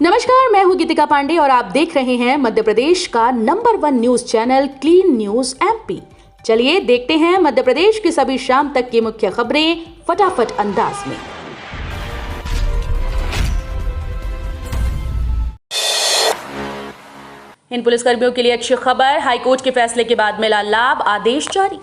नमस्कार, मैं हूं गीतिका पांडे और आप देख रहे हैं मध्य प्रदेश का number 1 news channel clean news MP. चलिए देखते हैं मध्य प्रदेश की सभी शाम तक की मुख्य खबरें फटाफट अंदाज में। इन पुलिसकर्मियों के लिए अच्छी खबर, हाईकोर्ट के फैसले के बाद मिला लाभ, आदेश जारी।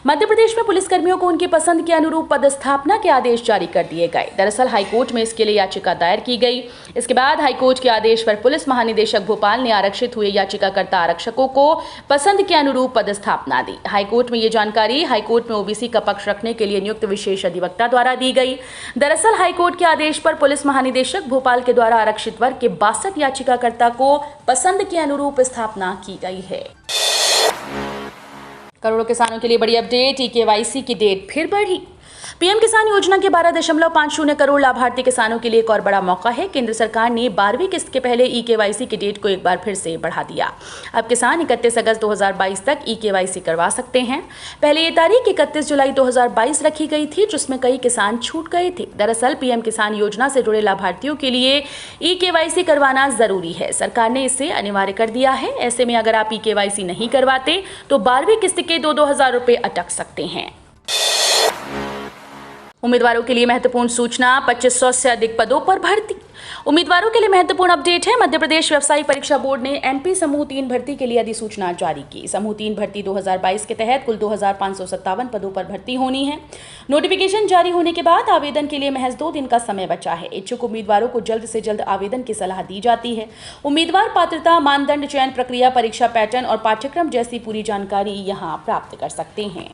मध्य प्रदेश में पुलिसकर्मियों को उनकी पसंद के अनुरूप पदस्थापना के आदेश जारी कर दिए गए। दरअसल हाईकोर्ट में इसके लिए याचिका दायर की गई। इसके बाद हाईकोर्ट के आदेश पर पुलिस महानिदेशक भोपाल ने आरक्षित हुए याचिकाकर्ता आरक्षकों को पसंद के अनुरूप पदस्थापना दी। हाईकोर्ट में ये जानकारी हाईकोर्ट में ओबीसी का पक्ष रखने के लिए नियुक्त विशेष अधिवक्ता द्वारा दी गई। दरअसल हाईकोर्ट के आदेश पर पुलिस महानिदेशक भोपाल के द्वारा आरक्षित वर्ग के 62 याचिकाकर्ता को पसंद के अनुरूप स्थापना की गई है। करोड़ों किसानों के लिए बड़ी अपडेट, ई-केवाईसी की डेट फिर बढ़ी। पीएम किसान योजना के 12.50 करोड़ लाभार्थी किसानों के लिए एक और बड़ा मौका है। केंद्र सरकार ने 12वीं किस्त के पहले ई-केवाईसी की डेट को एक बार फिर से बढ़ा दिया। अब किसान 31 अगस्त 2022 तक ई-केवाईसी करवा सकते हैं। पहले ये तारीख 31 जुलाई 2022 रखी गई थी, जिसमें कई किसान छूट गए थे। दरअसल पीएम किसान योजना से जुड़े लाभार्थियों के लिए ई-केवाईसी करवाना जरूरी है। सरकार ने इसे अनिवार्य कर दिया है। ऐसे में अगर आप ई-केवाईसी नहीं करवाते तो 12वीं किस्त के 2-2 हजार रुपए अटक सकते हैं। उम्मीदवारों के लिए महत्वपूर्ण सूचना, 2500 से अधिक पदों पर भर्ती। उम्मीदवारों के लिए महत्वपूर्ण अपडेट है। मध्य प्रदेश व्यावसायिक परीक्षा बोर्ड ने एमपी समूह 3 भर्ती के लिए अधिसूचना जारी की। समूह 3 भर्ती 2022 के तहत कुल 2557 पदों पर भर्ती होनी है। नोटिफिकेशन जारी होने के बाद आवेदन के लिए महज 2 दिन का समय बचा है। इच्छुक उम्मीदवारों को जल्द से जल्द आवेदन की सलाह दी जाती है। उम्मीदवार पात्रता, मानदंड, चयन प्रक्रिया, परीक्षा पैटर्न और पाठ्यक्रम जैसी पूरी जानकारी यहाँ प्राप्त कर सकते हैं।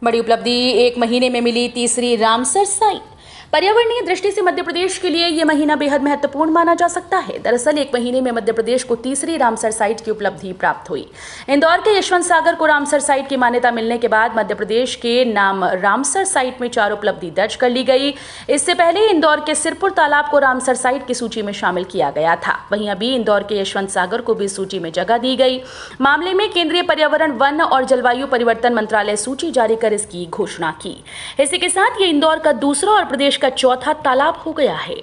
बड़ी उपलब्धि, 1 महीने में मिली तीसरी रामसर साइट। पर्यावरणीय दृष्टि से मध्य प्रदेश के लिए यह महीना बेहद महत्वपूर्ण माना जा सकता है। दरअसल 1 महीने में मध्य प्रदेश को तीसरी रामसर साइट की उपलब्धि प्राप्त हुई। इंदौर के यशवंत सागर को रामसर साइट की मान्यता मिलने के बाद मध्य प्रदेश के नाम रामसर साइट में 4 उपलब्धि दर्ज कर ली गई। इससे पहले इंदौर के सिरपुर तालाब को रामसर साइट की सूची में शामिल किया गया था। वहीं अभी इंदौर के यशवंत सागर को भी सूची में जगह दी गई। मामले में केंद्रीय पर्यावरण, वन और जलवायु परिवर्तन मंत्रालय सूची जारी कर इसकी घोषणा की। इसी के साथ ये इंदौर का दूसरा और प्रदेश का चौथा तालाब हो गया है।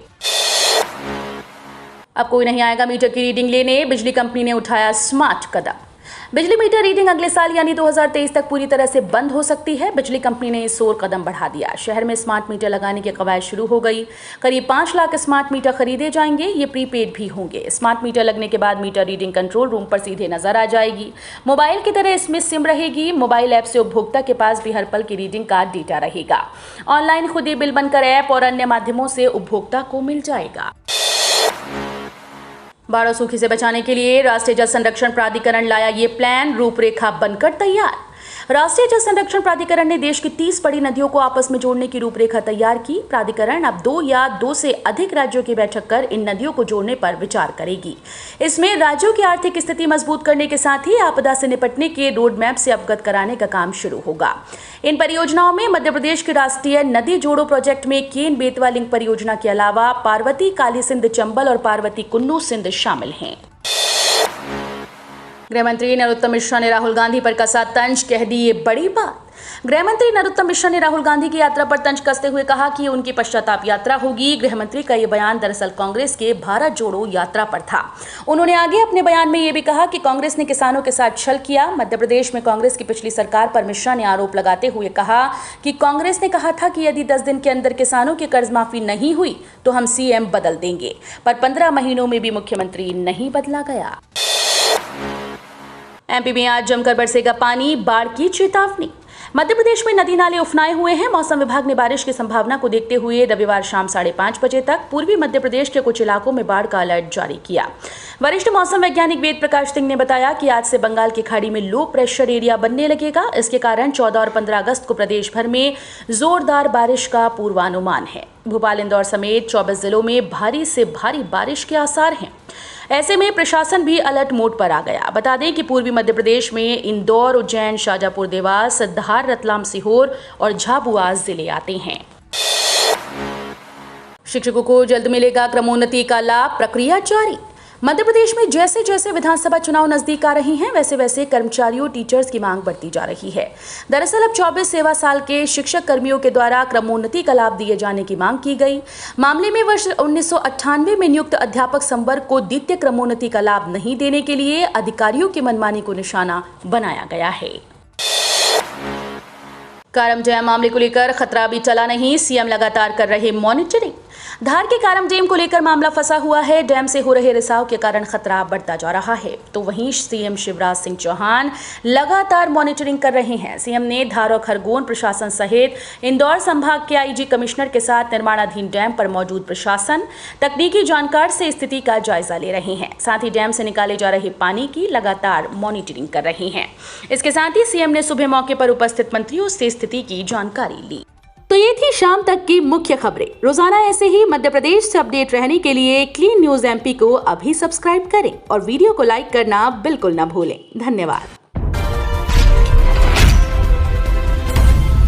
अब कोई नहीं आएगा मीटर की रीडिंग लेने, बिजली कंपनी ने उठाया स्मार्ट कदम। बिजली मीटर रीडिंग अगले साल यानी 2023 तक पूरी तरह से बंद हो सकती है। बिजली कंपनी ने इस ओर कदम बढ़ा दिया। शहर में स्मार्ट मीटर लगाने की कवायद शुरू हो गई। करीब 5 लाख स्मार्ट मीटर खरीदे जाएंगे। ये प्रीपेड भी होंगे। स्मार्ट मीटर लगने के बाद मीटर रीडिंग कंट्रोल रूम पर सीधे नजर आ जाएगी। मोबाइल की तरह इसमें सिम रहेगी। मोबाइल ऐप से उपभोक्ता के पास भी हर पल की रीडिंग का डेटा रहेगा। ऑनलाइन खुद ही बिल बनकर ऐप और अन्य माध्यमों से उपभोक्ता को मिल जाएगा। बाढ़ और सूखे से बचाने के लिए राष्ट्रीय जल संरक्षण प्राधिकरण लाया ये प्लान, रूपरेखा बनकर तैयार। राष्ट्रीय जल संरक्षण प्राधिकरण ने देश की 30 बड़ी नदियों को आपस में जोड़ने की रूपरेखा तैयार की। प्राधिकरण अब 2 या 2 से अधिक राज्यों की बैठक कर इन नदियों को जोड़ने पर विचार करेगी। इसमें राज्यों की आर्थिक स्थिति मजबूत करने के साथ ही आपदा से निपटने के रोड मैप से अवगत कराने का काम शुरू होगा। इन परियोजनाओं में मध्य प्रदेश के राष्ट्रीय नदी जोड़ो प्रोजेक्ट में केन बेतवा लिंक परियोजना के अलावा पार्वती काली सिंध चंबल और पार्वती कुन्नू सिंध शामिल हैं। गृह मंत्री नरोत्तम मिश्रा ने राहुल गांधी पर कसा तंज, कह दी ये बड़ी बात। गृह मंत्री नरोत्तम मिश्रा ने राहुल गांधी की यात्रा पर तंज कसते हुए कहा कि उनकी पश्चाताप यात्रा होगी। गृह मंत्री का ये बयान दरअसल कांग्रेस के भारत जोड़ो यात्रा पर था। उन्होंने आगे अपने बयान में ये भी कहा कि कांग्रेस ने किसानों के साथ छल किया। मध्य प्रदेश में कांग्रेस की पिछली सरकार पर मिश्रा ने आरोप लगाते हुए कहा कि कांग्रेस ने कहा था कि यदि 10 दिन के अंदर किसानों की कर्ज माफी नहीं हुई तो हम सीएम बदल देंगे, पर 15 महीनों में भी मुख्यमंत्री नहीं बदला गया। एमपी में आज जमकर बरसेगा पानी, बाढ़ की चेतावनी। मध्य प्रदेश में नदी नाले उफनाए हुए हैं। मौसम विभाग ने बारिश की संभावना को देखते हुए रविवार शाम 5:30 बजे तक पूर्वी मध्य प्रदेश के कुछ इलाकों में बाढ़ का अलर्ट जारी किया। वरिष्ठ मौसम वैज्ञानिक वेद प्रकाश सिंह ने बताया कि आज से बंगाल की खाड़ी में लो प्रेशर एरिया बनने लगेगा। इसके कारण 14 और 15 अगस्त को प्रदेश भर में जोरदार बारिश का पूर्वानुमान है। भोपाल, इंदौर समेत 24 जिलों में भारी से भारी बारिश के आसार हैं। ऐसे में प्रशासन भी अलर्ट मोड पर आ गया। बता दें कि पूर्वी मध्य प्रदेश में इंदौर, उज्जैन, शाजापुर, देवास, धार, रतलाम, सीहोर और झाबुआ जिले आते हैं। शिक्षकों को जल्द मिलेगा क्रमोन्नति का लाभ, प्रक्रिया जारी। मध्य प्रदेश में जैसे जैसे विधानसभा चुनाव नजदीक आ रहे हैं वैसे वैसे कर्मचारियों टीचर्स की मांग बढ़ती जा रही है। दरअसल अब 24 सेवा साल के शिक्षक कर्मियों के द्वारा क्रमोन्नति का लाभ दिए जाने की मांग की गई। मामले में वर्ष 1998 में नियुक्त अध्यापक संवर्ग को द्वितीय क्रमोन्नति का लाभ नहीं देने के लिए अधिकारियों की मनमानी को निशाना बनाया गया है। कारम डैम मामले को लेकर खतरा भी टला नहीं, सीएम लगातार कर रहे मॉनिटरिंग। धार के कारम डैम को लेकर मामला फंसा हुआ है। डैम से हो रहे रिसाव के कारण खतरा बढ़ता जा रहा है, तो वहीं सीएम शिवराज सिंह चौहान लगातार मॉनिटरिंग कर रहे हैं। सीएम ने धार और खरगोन प्रशासन सहित इंदौर संभाग के आईजी कमिश्नर के साथ निर्माणाधीन डैम पर मौजूद प्रशासन, तकनीकी जानकार से स्थिति का जायजा ले रहे हैं। साथ ही डैम से निकाले जा रहे पानी की लगातार मॉनिटरिंग कर रहे हैं। इसके साथ ही सीएम ने सुबह मौके पर उपस्थित मंत्रियों से स्थिति की जानकारी ली। तो ये थी शाम तक की मुख्य खबरें। रोजाना ऐसे ही मध्य प्रदेश से अपडेट रहने के लिए क्लीन न्यूज एमपी को अभी सब्सक्राइब करें और वीडियो को लाइक करना बिल्कुल न भूलें। धन्यवाद।